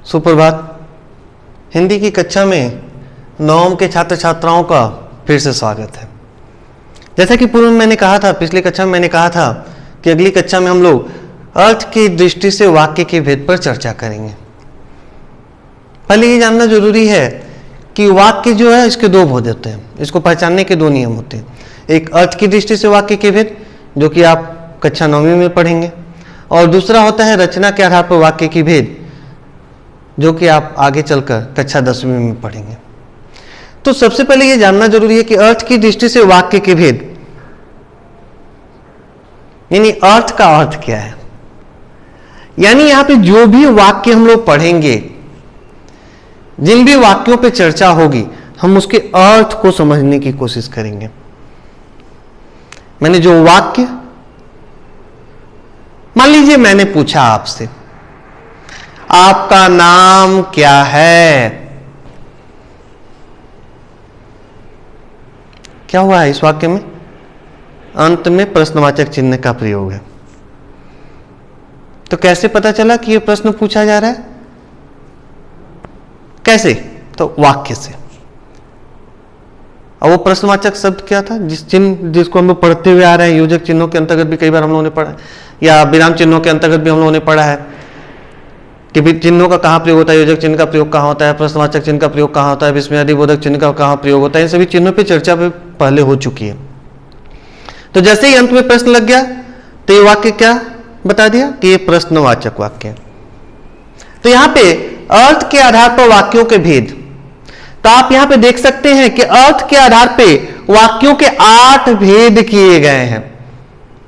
सुप्रभात। हिंदी की कक्षा में नवम के छात्र छात्राओं का फिर से स्वागत है। जैसा कि पूर्व में मैंने कहा था, पिछली कक्षा में मैंने कहा था कि अगली कक्षा में हम लोग अर्थ की दृष्टि से वाक्य के भेद पर चर्चा करेंगे। पहले ये जानना जरूरी है कि वाक्य जो है इसके दो भेद होते हैं, इसको पहचानने के दो नियम होते हैं। एक अर्थ की दृष्टि से वाक्य के भेद, जो कि आप कक्षा 9वीं में पढ़ेंगे, और दूसरा होता है रचना के आधार पर वाक्य की भेद, जो कि आप आगे चलकर कक्षा 10वीं में पढ़ेंगे। तो सबसे पहले यह जानना जरूरी है कि अर्थ की दृष्टि से वाक्य के भेद, यानी अर्थ का अर्थ क्या है। यानी यहां पे जो भी वाक्य हम लोग पढ़ेंगे, जिन भी वाक्यों पे चर्चा होगी, हम उसके अर्थ को समझने की कोशिश करेंगे। मैंने जो वाक्य, मान लीजिए मैंने पूछा आपसे, आपका नाम क्या है, क्या हुआ है इस वाक्य में? अंत में प्रश्नवाचक चिन्ह का प्रयोग है। तो कैसे पता चला कि यह प्रश्न पूछा जा रहा है? कैसे? तो वाक्य से। और वो प्रश्नवाचक शब्द क्या था? जिसको हम लोग पढ़ते हुए आ रहे हैं, योजक चिन्हों के अंतर्गत भी कई बार हम लोगों ने पढ़ा है, या विराम चिन्हों के अंतर्गत भी हम लोगों ने पढ़ा है कि चिन्हों का कहाँ प्रयोग होता है, योजक चिन्ह का प्रयोग कहाँ होता है, प्रश्नवाचक चिन्ह का प्रयोग कहाँ होता है, विस्मयादि बोधक चिन्ह का कहाँ प्रयोग होता है। इन सभी चिन्हों पर चर्चा पहले हो चुकी है। तो जैसे ही अंत में प्रश्न लग गया तो ये वाक्य क्या बता दिया कि ये प्रश्नवाचक वाक्य है। तो यहां पे अर्थ के आधार पर वाक्यों के भेद, तो आप यहां पे देख सकते हैं कि अर्थ के आधार पे वाक्यों के 8 भेद किए गए हैं।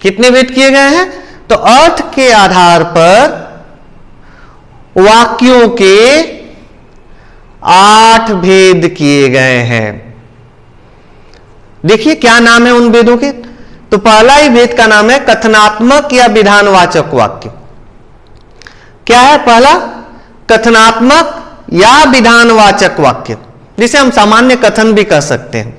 कितने भेद किए गए हैं? तो अर्थ के आधार पर वाक्यों के 8 भेद किए गए हैं। देखिए क्या नाम है उन भेदों के। तो पहला ही भेद का नाम है कथनात्मक या विधानवाचक वाक्य। क्या है पहला? कथनात्मक या विधानवाचक वाक्य, जिसे हम सामान्य कथन भी कह सकते हैं।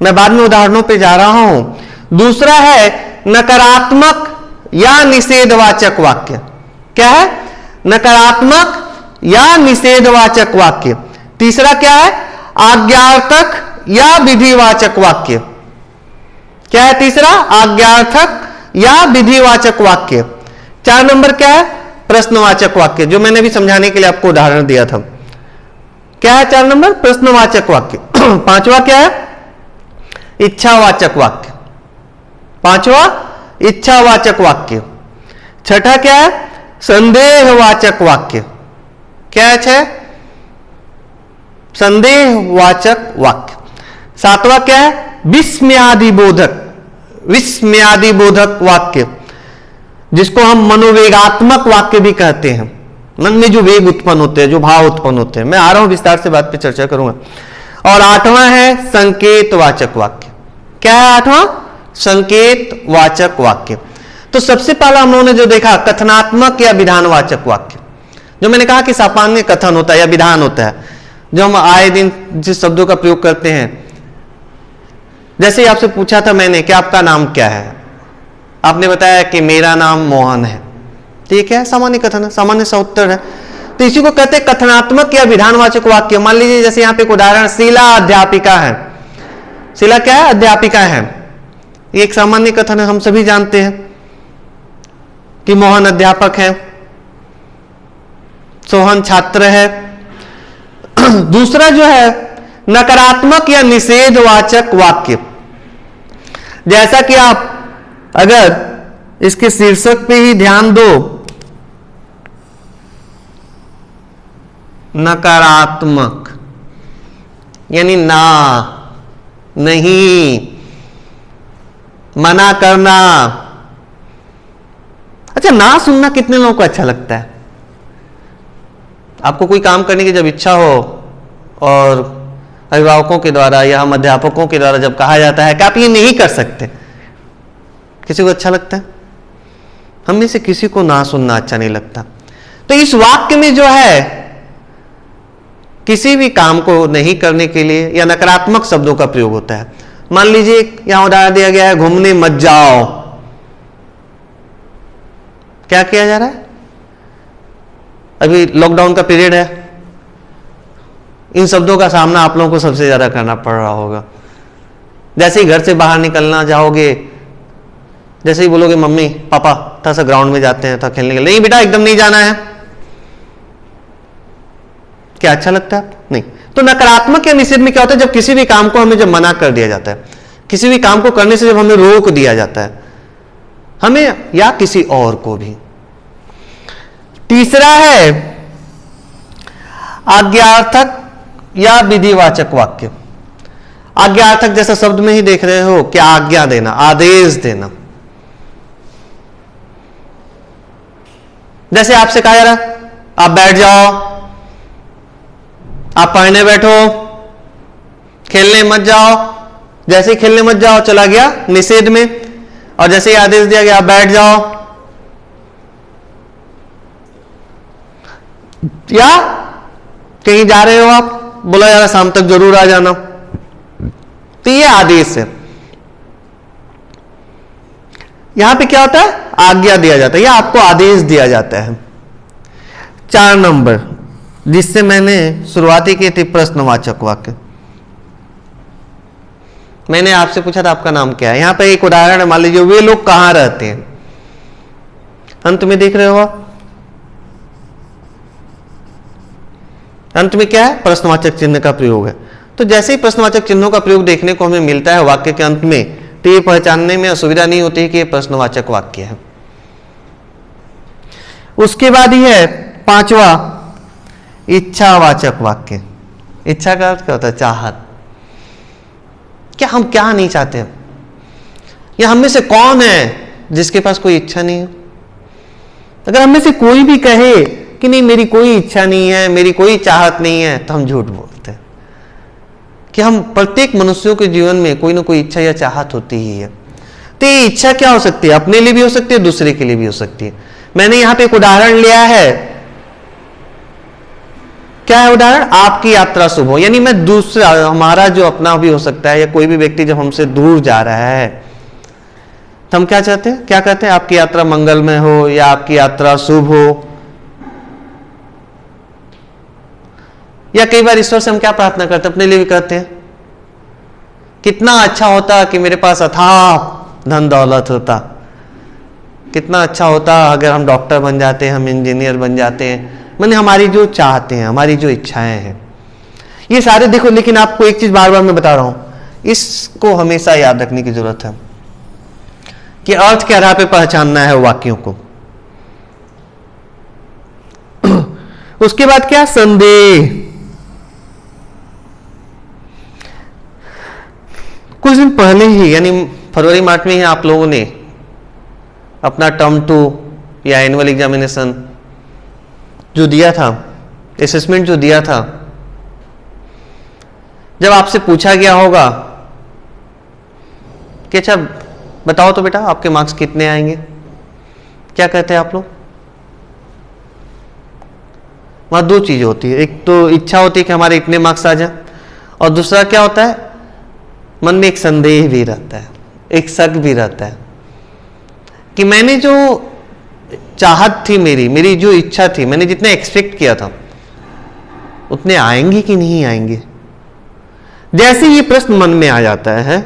मैं बाद में उदाहरणों पे जा रहा हूं। दूसरा है नकारात्मक या निषेधवाचक वाक्य। क्या है? नकारात्मक या निषेधवाचक वाक्य। तीसरा क्या है? आज्ञार्थक या विधिवाचक वाक्य। क्या है तीसरा? आज्ञार्थक या विधिवाचक वाक्य। 4 नंबर क्या है? प्रश्नवाचक वाक्य, जो मैंने भी समझाने के लिए आपको उदाहरण दिया था। क्या है 4 नंबर? प्रश्नवाचक वाक्य। 5वां क्या है? इच्छावाचक वाक्य। 5वां इच्छावाचक वाक्य। 6ठा क्या है? संदेहवाचक वाक्य। क्या है 6? संदेहवाचक वाक्य। 7वां क्या है? विस्मयादि बोधक वाक्य, जिसको हम मनोवेगात्मक वाक्य भी कहते हैं। मन में जो वेग उत्पन्न होते हैं, जो भाव उत्पन्न होते हैं। मैं आ रहा हूं, विस्तार से बात पे चर्चा करूंगा। और 8वां है संकेतवाचक वाक्य। क्या है 8वां? संकेतवाचक वाक्य। तो सबसे पहला हम लोगों ने जो देखा कथनात्मक या विधानवाचक वाक्य, जो मैंने कहा कि सामान्य कथन होता है या विधान होता है, जो हम आए दिन जिस शब्दों का प्रयोग करते हैं। जैसे ही आपसे पूछा था मैंने कि आपका नाम क्या है, आपने बताया कि मेरा नाम मोहन है। ठीक है, सामान्य कथन है, सामान्य सा उत्तर है। तो इसी को कहते हैं कथनात्मक या विधानवाचक वाक्य। मान लीजिए जैसे यहां पे एक उदाहरण, शीला अध्यापिका है। शीला क्या है? अध्यापिका है। ये एक सामान्य कथन है, हम सभी जानते हैं कि मोहन अध्यापक है, सोहन छात्र है। दूसरा जो है नकारात्मक या निषेधवाचक वाक्य। जैसा कि आप अगर इसके शीर्षक पे ही ध्यान दो, नकारात्मक यानी ना, नहीं, मना करना। अच्छा, ना सुनना कितने लोगों को अच्छा लगता है? आपको कोई काम करने की जब इच्छा हो और अभिभावकों के द्वारा या हम अध्यापकों के द्वारा जब कहा जाता है कि आप ये नहीं कर सकते, किसी को अच्छा लगता है? हम में से किसी को ना सुनना अच्छा नहीं लगता। तो इस वाक्य में जो है किसी भी काम को नहीं करने के लिए या नकारात्मक शब्दों का प्रयोग होता है। मान लीजिए यहां उदाहरण दिया गया है, घूमने मत जाओ। क्या किया जा रहा है? अभी लॉकडाउन का पीरियड है, इन शब्दों का सामना आप लोगों को सबसे ज्यादा करना पड़ रहा होगा। जैसे ही घर से बाहर निकलना जाओगे, जैसे ही बोलोगे मम्मी पापा थोड़ा सा ग्राउंड में जाते हैं, थोड़ा खेलने के लिए, नहीं बेटा एकदम नहीं जाना है, क्या अच्छा लगता है? नहीं। तो नकारात्मक या निषेध में क्या होता है? जब किसी भी काम को हमें जब मना कर दिया जाता है, किसी भी काम को करने से जब हमें रोक दिया जाता है, हमें या किसी और को भी। तीसरा है आज्ञार्थक या विधिवाचक वाक्य। आज्ञार्थक जैसा शब्द में ही देख रहे हो, क्या आज्ञा देना, आदेश देना। जैसे आपसे कहा जा रहा आप बैठ जाओ, आप पढ़ने बैठो, खेलने मत जाओ, जैसे ही खेलने मत जाओ चला गया निषेध में, और जैसे ही आदेश दिया गया आप बैठ जाओ। या कहीं जा रहे हो आप, बोला जा रहा शाम तक जरूर आ जाना, तो ये आदेश है। यहां पे क्या होता है? आज्ञा दिया जाता है या आपको आदेश दिया जाता है। 4 नंबर जिससे मैंने शुरुआती की थी, प्रश्नवाचक वाक्य। मैंने आपसे पूछा था आपका नाम क्या है, यहां पे एक उदाहरण है, मान लीजिए वे लोग कहां रहते हैं, अंत में देख रहे हो आप, अंत में क्या है? प्रश्नवाचक चिन्ह का प्रयोग है। तो जैसे ही प्रश्नवाचक चिन्हों का प्रयोग देखने को हमें मिलता है वाक्य के अंत में, तो ये पहचानने में असुविधा नहीं होती कि ये प्रश्नवाचक वाक्य है। उसके बाद ही है 5वां इच्छावाचक वाक्य। इच्छा का अर्थ क्या होता है? चाहत। क्या हम क्या नहीं चाहते? या हम में से कौन है जिसके पास कोई इच्छा नहीं है? अगर हम में से कोई भी कहे कि नहीं मेरी कोई इच्छा नहीं है, मेरी कोई चाहत नहीं है, तो हम झूठ बोलते हैं। कि हम प्रत्येक मनुष्यों के जीवन में कोई ना कोई इच्छा या चाहत होती ही है। तो ये इच्छा क्या हो सकती है? अपने लिए भी हो सकती है, दूसरे के लिए भी हो सकती है। मैंने यहां पे एक उदाहरण लिया है, क्या है उदाहरण? आपकी यात्रा शुभ हो, यानी मैं दूसरा, हमारा जो अपना भी हो सकता है, या कोई भी व्यक्ति जब हमसे दूर जा रहा है, तो हम क्या चाहते हैं, क्या कहते हैं? आपकी यात्रा मंगलमय हो, या आपकी यात्रा शुभ हो। या कई बार ईश्वर से हम क्या प्रार्थना करते हैं? अपने लिए भी करते हैं, कितना अच्छा होता कि मेरे पास अथाह धन दौलत होता, कितना अच्छा होता अगर हम डॉक्टर बन जाते, हम इंजीनियर बन जाते हैं। मैंने हमारी जो चाहते हैं, हमारी जो इच्छाएं हैं, ये सारे देखो। लेकिन आपको एक चीज बार बार मैं बता रहा हूं, इसको हमेशा याद रखने की जरूरत है कि अर्थ के आधार पर पहचानना है वाक्यों को। उसके बाद क्या? संदेह। कुछ दिन पहले ही, यानी फरवरी मार्च में ही आप लोगों ने अपना टर्म 2 या एनुअल एग्जामिनेशन जो दिया था, असेसमेंट जो दिया था, जब आपसे पूछा गया होगा कि अच्छा बताओ तो बेटा आपके मार्क्स कितने आएंगे, क्या कहते हैं आप लोग? वहां 2 चीजें होती है, एक तो इच्छा होती है कि हमारे इतने मार्क्स आ जाए, और दूसरा क्या होता है? मन में एक संदेह भी रहता है, एक शक भी रहता है कि मैंने जो चाहत थी, मेरी जो इच्छा थी, मैंने जितना एक्सपेक्ट किया था उतने आएंगे कि नहीं आएंगे। जैसे ये प्रश्न मन में आ जाता है,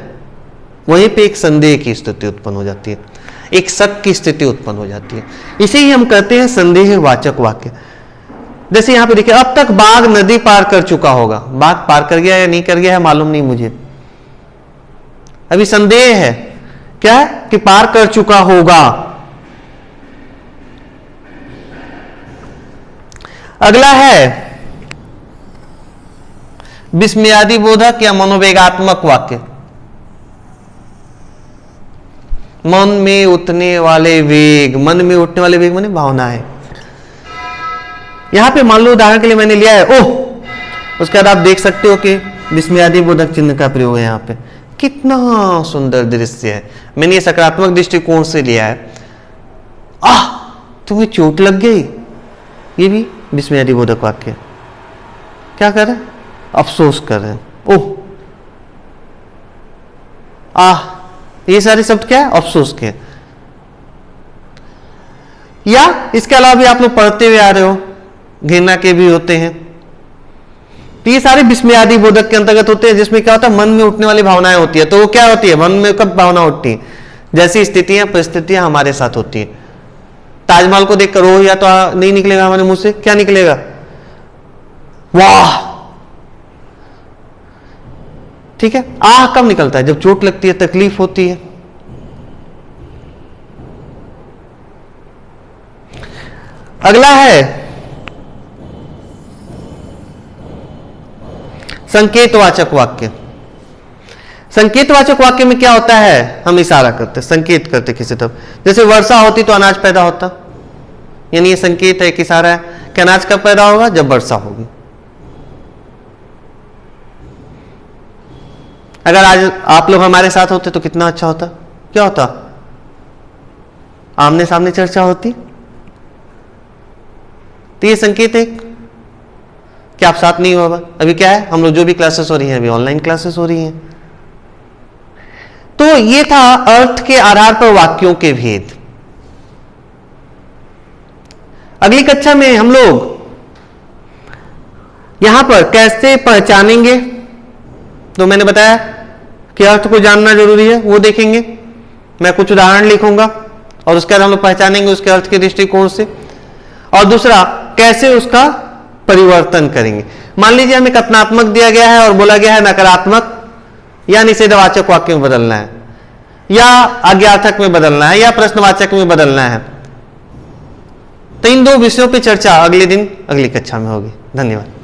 वहीं पे एक संदेह की स्थिति उत्पन्न हो जाती है, एक शक की स्थिति उत्पन्न हो जाती है। इसे ही हम कहते हैं संदेहवाचक वाक्य। जैसे यहां पे देखिए, अब तक बाघ नदी पार कर चुका होगा। बाघ पार कर गया या नहीं कर गया है मालूम नहीं मुझे, अभी संदेह है क्या कि पार कर चुका होगा। अगला है विस्मयादि बोधक या मनोवेगात्मक वाक्य। मन में उठने वाले वेग, मन में उठने वाले वेग माने भावना है। यहां पे मान लो उदाहरण के लिए मैंने लिया है ओह, उसके बाद आप देख सकते हो कि विस्मयादि बोधक चिन्ह का प्रयोग है। यहां पे कितना सुंदर दृश्य है, मैंने ये सकारात्मक दृष्टिकोण से लिया है। आह तुम्हें चोट लग गई, ये भी विस्मयादि बोधक वाक्य। क्या कर रहे हैं? अफसोस कर रहे हैं। ओह आह, ये सारे शब्द क्या है? अफसोस के। या इसके अलावा भी आप लोग पढ़ते हुए आ रहे हो, घृणा के भी होते हैं। तो ये सारे विस्मयादि बोधक के अंतर्गत होते हैं, जिसमें क्या होता है, मन में उठने वाली भावनाएं होती है। तो वो क्या होती है, मन में कब भावना उठती है, जैसी स्थितियां परिस्थितियां हमारे साथ होती है। ताजमहल को देखकर रो या तो नहीं निकलेगा हमारे मुंह से, क्या निकलेगा, वाह। ठीक है, आह कब निकलता है, जब चोट लगती है, तकलीफ होती है। अगला है संकेतवाचक वाक्य। संकेतवाचक वाक्य में क्या होता है, हम इशारा करते, संकेत करते किसी तरफ। जैसे वर्षा होती तो अनाज पैदा होता, यानी ये संकेत है, एक इशारा है कि अनाज कब पैदा होगा, जब वर्षा होगी। अगर आज आप लोग हमारे साथ होते तो कितना अच्छा होता, क्या होता, आमने सामने चर्चा होती। तो ये संकेत है कि आप साथ नहीं हो। अभी क्या है, हम लोग जो भी क्लासेस हो रही हैं अभी ऑनलाइन क्लासेस हो रही हैं। तो ये था अर्थ के आधार पर वाक्यों के भेद। अगली कक्षा में हम लोग यहां पर कैसे पहचानेंगे, तो मैंने बताया कि अर्थ को जानना जरूरी है, वो देखेंगे। मैं कुछ उदाहरण लिखूंगा और उसके बाद हम लोग पहचानेंगे उसके अर्थ के दृष्टिकोण से। और दूसरा, कैसे उसका परिवर्तन करेंगे। मान लीजिए हमें कथनात्मक दिया गया है और बोला गया है नकारात्मक या निषेधवाचक वाक्य में बदलना है, या आज्ञार्थक में बदलना है, या प्रश्नवाचक में बदलना है। तो इन दो विषयों पर चर्चा अगले दिन अगली कक्षा में होगी। धन्यवाद।